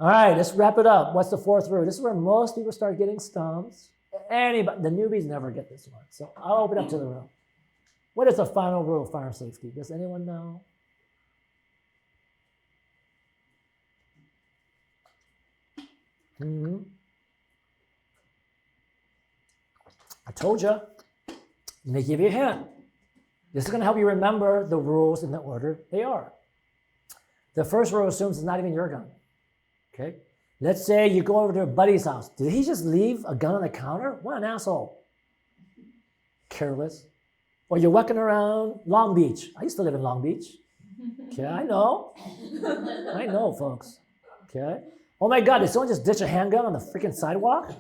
All right, let's wrap it up. What's the fourth rule? This is where most people start getting stumps. Anybody, the newbies never get this one. So I'll open up to the room. What is the final rule of fire safety? Does anyone know? I told you. Let me give you a hint. This is going to help you remember the rules in the order they are. The first rule assumes it's not even your gun. Okay? Let's say you go over to a buddy's house. Did he just leave a gun on the counter? What an asshole. Careless. Or you're walking around Long Beach. I used to live in Long Beach. Okay, I know. I know, folks. Okay? Oh my God, did someone just ditch a handgun on the freaking sidewalk?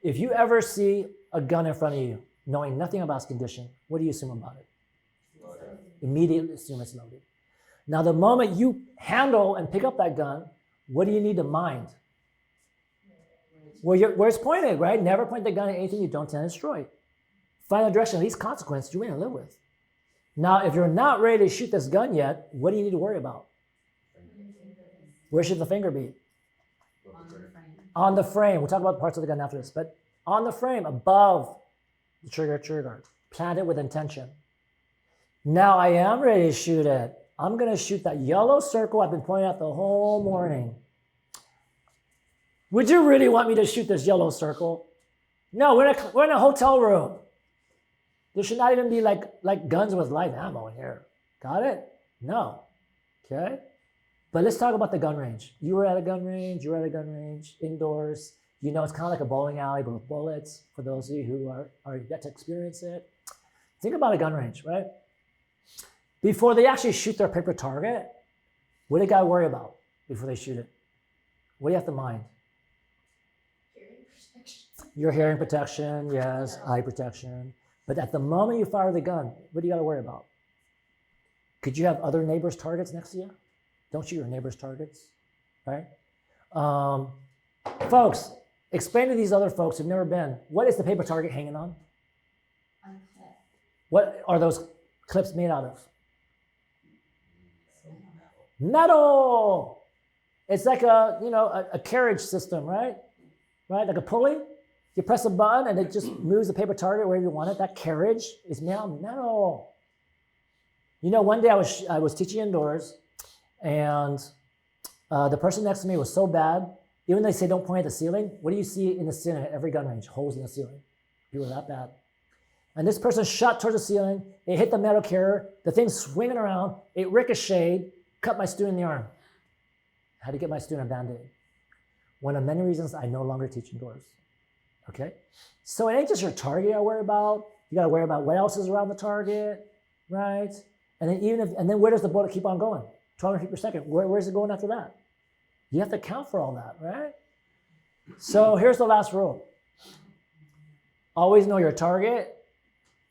If you ever see a gun in front of you, knowing nothing about its condition, what do you assume about it? Loaded. Immediately assume it's loaded. Now, the moment you handle and pick up that gun, what do you need to mind? Where it's pointed, right? Never point the gun at anything you don't intend to destroy. Find the direction, least consequence you're going to live with. Now, if you're not ready to shoot this gun yet, what do you need to worry about? Where should the finger be? On the frame. On the frame. We'll talk about parts of the gun after this, but on the frame, above the trigger guard. Plant it with intention. Now I am ready to shoot it. I'm going to shoot that yellow circle I've been pointing out the whole morning. Would you really want me to shoot this yellow circle? No, we're in a hotel room. There should not even be like guns with live ammo in here. Got it? No. Okay? But let's talk about the gun range. You were at a gun range, indoors. You know, it's kind of like a bowling alley, but with bullets, for those of you who are yet to experience it. Think about a gun range, right? Before they actually shoot their paper target, what do they got to worry about before they shoot it? What do you have to mind? Hearing protection. Your hearing protection, yes, eye protection. But at the moment you fire the gun, what do you got to worry about? Could you have other neighbors' targets next to you? Don't shoot your neighbors' targets, right? Folks, explain to these other folks who've never been, what is the paper target hanging on? What are those clips made out of? Metal. It's like a carriage system, right? Right, like a pulley. You press a button and it just moves the paper target wherever you want it. That carriage is made out of metal. You know, one day I was teaching indoors, and the person next to me was so bad. Even though they say don't point at the ceiling, what do you see in the ceiling at every gun range? Holes in the ceiling. People are that bad. And this person shot towards the ceiling. It hit the metal carrier. The thing's swinging around. It ricocheted, cut my student in the arm. I had to get my student a Band-Aid. One of many reasons I no longer teach indoors. Okay? So it ain't just your target you gotta worry about. You gotta worry about what else is around the target, right? And then where does the bullet keep on going? 1200 feet per second. Where's it going after that? You have to account for all that, right? So here's the last rule. Always know your target,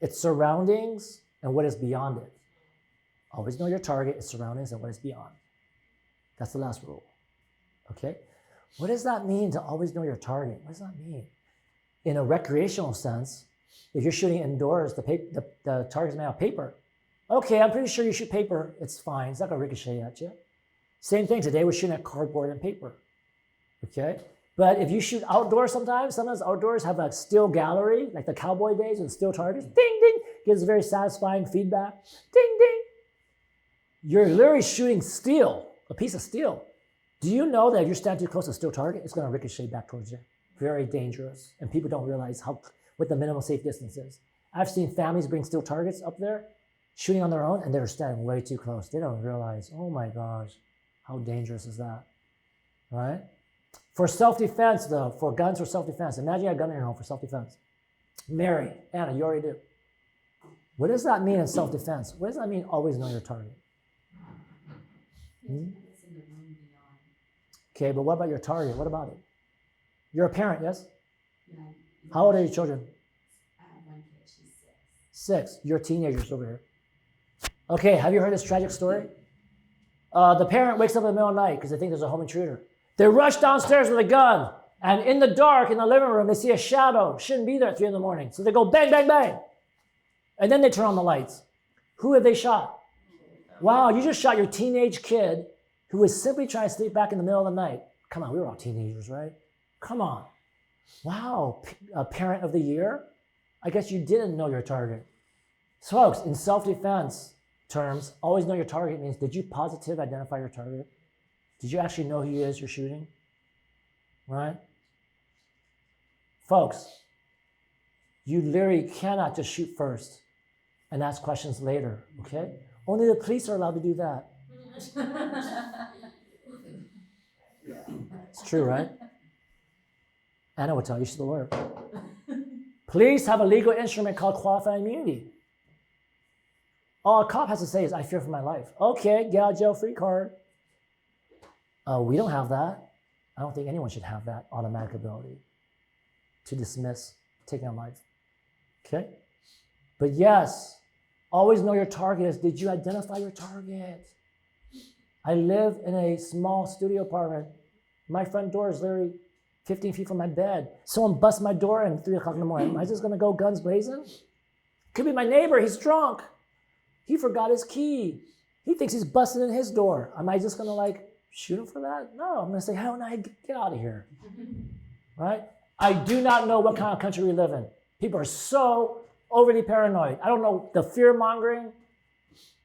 its surroundings, and what is beyond it. Always know your target, its surroundings, and what is beyond. That's the last rule. Okay? What does that mean to always know your target? What does that mean? In a recreational sense, if you're shooting indoors, the target's made out of paper. Okay, I'm pretty sure you shoot paper, it's fine. It's not gonna ricochet at you. Same thing, today we're shooting at cardboard and paper. Okay? But if you shoot outdoors sometimes outdoors have a steel gallery, like the cowboy days with steel targets, ding, ding, gives very satisfying feedback, ding, ding. You're literally shooting steel, a piece of steel. Do you know that if you're standing too close to a steel target, it's gonna ricochet back towards you? Very dangerous, and people don't realize what the minimum safe distance is. I've seen families bring steel targets up there, shooting on their own, and they're standing way too close. They don't realize, oh my gosh, how dangerous is that, right? For self-defense, though, for guns for self-defense, imagine you have a gun in your home for self-defense. Mary, Anna, you already do. What does that mean in self-defense? What does that mean, always know your target? Okay, but what about your target? What about it? You're a parent, yes? No. How old are your children? I have one kid, she's 6. You're teenagers over here. Okay, have you heard this tragic story? The parent wakes up in the middle of the night because they think there's a home intruder. They rush downstairs with a gun, and in the dark, in the living room, they see a shadow. Shouldn't be there at 3 in the morning. So they go bang, bang, bang. And then they turn on the lights. Who have they shot? Wow, you just shot your teenage kid who was simply trying to sleep back in the middle of the night. Come on, we were all teenagers, right? Come on. Wow, parent of the year? I guess you didn't know your target. So folks, in self-defense terms, always know your target means, did you positively identify your target? Did you actually know who he is you're shooting? Right? Folks, you literally cannot just shoot first and ask questions later, okay? Only the police are allowed to do that. It's true, right? Anna would tell you, she's the lawyer. Police have a legal instrument called qualified immunity. All a cop has to say is, I fear for my life. Okay, get out of jail free card. We don't have that. I don't think anyone should have that automatic ability to dismiss taking a life. Okay? But yes, always know your target is, did you identify your target? I live in a small studio apartment. My front door is literally 15 feet from my bed. Someone busts my door in 3 o'clock in the morning. Am I just gonna go guns blazing? Could be my neighbor, he's drunk. He forgot his key. He thinks he's busting in his door. Am I just gonna like shoot him for that? No, I'm gonna say, hell no, get out of here. Right? I do not know what kind of country we live in. People are so overly paranoid. I don't know the fear mongering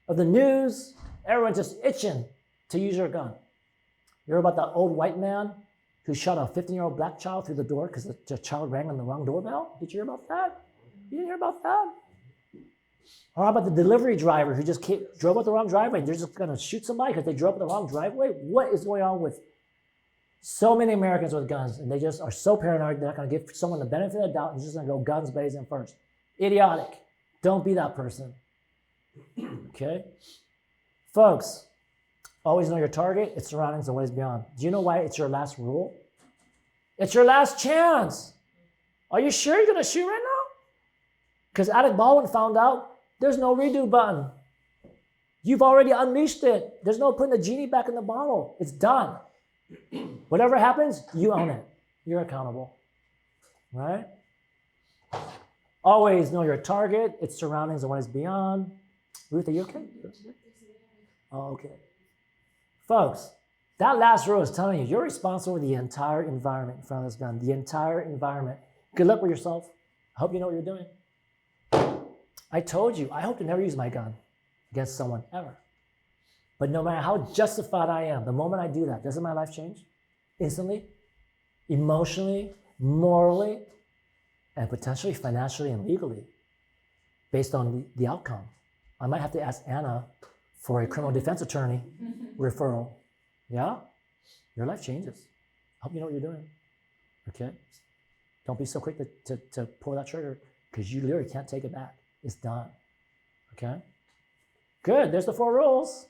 of the news. Everyone's just itching to use your gun. You heard about that old white man who shot a 15-year-old black child through the door because the child rang on the wrong doorbell? Did you hear about that? You didn't hear about that? Or how about the delivery driver who just drove up the wrong driveway and they're just going to shoot somebody because they drove up the wrong driveway? What is going on with so many Americans with guns? And they just are so paranoid, they're not going to give someone the benefit of the doubt and just going to go guns blazing first. Idiotic. Don't be that person. Okay? Folks, always know your target, its surroundings, and what is beyond. Do you know why it's your last rule? It's your last chance. Are you sure you're going to shoot right now? Because Alec Baldwin found out there's no redo button. You've already unleashed it. There's no putting the genie back in the bottle. It's done. Whatever happens, you own it. You're accountable. Right? Always know your target, its surroundings, and what is beyond. Ruth, are you okay? Oh, okay. Folks, that last row is telling you you're responsible for the entire environment in front of this gun. The entire environment. Good luck with yourself. I hope you know what you're doing. I told you, I hope to never use my gun against someone ever. But no matter how justified I am, the moment I do that, doesn't my life change? Instantly, emotionally, morally, and potentially financially and legally, based on the outcome. I might have to ask Anna for a criminal defense attorney referral. Yeah? Your life changes. I hope you know what you're doing. Okay? Don't be so quick to pull that trigger because you literally can't take it back. It's done. Okay? Good. There's the 4 rules.